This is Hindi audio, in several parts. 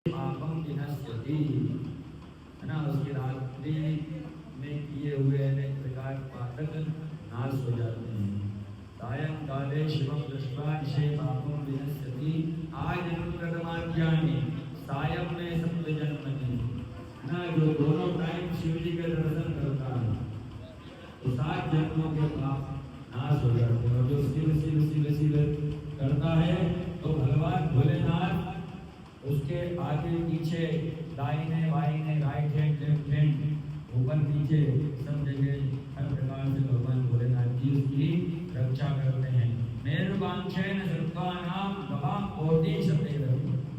पापम विनश्यति, है ना। उसकी रात्रि में किए हुए अनेक प्रकार पातक नाश हो जाते हैं। सायं काले शिवम दृष्ट्वा ईशे पापम विनश्यति। आज अनुप्रदमाज्ञानी सायं में सत्य जन्मनि, है ना। जो दोनों टाइम शिव जी के दर्शन करता है तो 7 जन्मों के पाप नाश हो जाते हैं। और जो शिव शिव शिव शिव करता है तो भगवान भोलेनाथ उसके आगे पीछे दाहिने बाइने राइट हैंड लेफ्ट हैंड ऊपर नीचे सब जगह हर प्रकार से भगवान भोलेनाथ जी उसकी रक्षा करते हैं। मेरुकांक्षेन सर्वानाम गवाम कोटि सतेर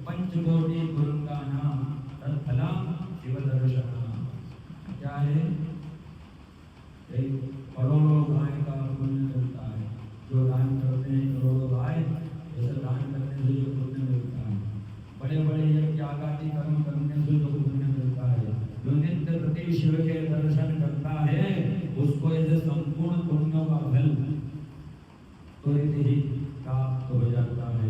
पंचकोटि गुरुंगानाम तत्फलम शिव दर्शनम। क्या है? एक करोड़ों गाय का पुण्य मिलता है। जो दान करते हैं करोड़ों गाय, ऐसा दान करने से जो पुण्य मिलता है। बड़े बड़े यज्ञ आदि कर्म करने से जो पुण्य मिलता है। जो नित्य प्रति शिव के दर्शन करता है उसको ऐसे संपूर्ण पुण्यों का फल त्वरित ही प्राप्त हो जाता है।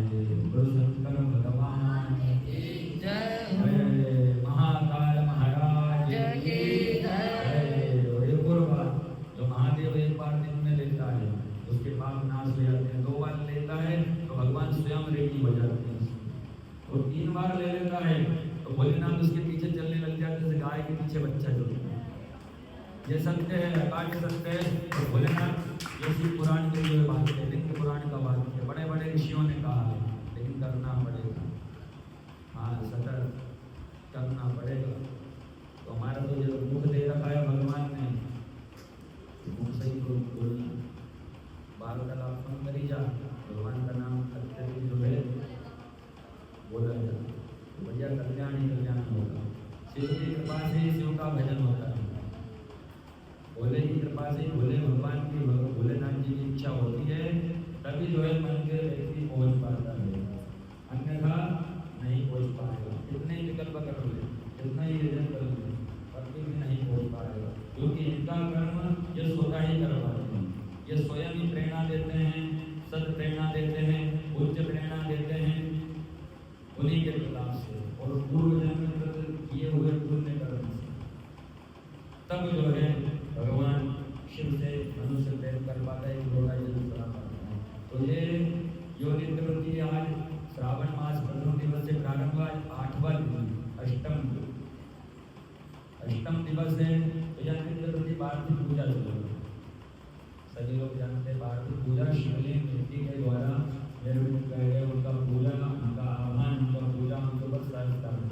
गुरु शंकर भगवान की जय, महाकाल महाराज की जय। और एक और बात, जो महादेव एक बार दिन में लेता है उसके पाप नाश हो जाते हैं। 2 बार लेता है तो भगवान स्वयं रेडी हो जाते हैं। और 3 बार ले लेता है तो भोलेनाथ उसके पीछे चलने लग जाते हैं, जैसे गाय के पीछे बच्चा चलता है। ये सत्य है, अकाट्य सत्य है। तो भोलेनाथ ये शिव पुराण की जो बात है, लिंग पुराण का बात है, बड़े बड़े ऋषियों ने कहा है, लेकिन करना पड़ेगा। हाँ, सतर्क करना पड़ेगा। तो हमारा तो जो मुख दे रखा है भगवान ने, मुख से ही तो बोलना, वार्तालाप करी जा, भगवान का नाम करते हुए जो है बोला जाता है, बढ़िया कल्याण ही कल्याण होगा। शिव की कृपा से ही शिव का भजन होता है। भोले की कृपा से, भोले भगवान की, भोलेनाथ जी की इच्छा होती है तभी जो है मन के व्यक्ति पहुँच पाता है, अन्यथा नहीं पहुँच पाएगा। कितने ही विकल्प कर ले, कितना ही यजन कर ले, कभी भी नहीं पहुँच पाएगा। क्योंकि इनका कर्म ये स्वतः ही करवाते हैं, ये स्वयं ही प्रेरणा देते हैं, सद प्रेरणा देते हैं, उच्च प्रेरणा देते हैं उन्हीं के प्रताप से और पूर्व जन्म में किए हुए पुण्य कर्म से। तब जो है भगवान शिव से मनुष्य प्रेम कर पाता है, थोड़ा जन्म करा पाता है। तो ये योनि प्रवृत्ति आज श्रावण मास प्रथम दिवस से प्रारंभ हुआ। 8वां अष्टम दिवस है। तो यह प्रवृत्ति पार्थिव पूजा चल, सभी लोग जानते हैं पार्थिव पूजा शिवलिंग मिट्टी के द्वारा निर्मित किया गया उनका पूजा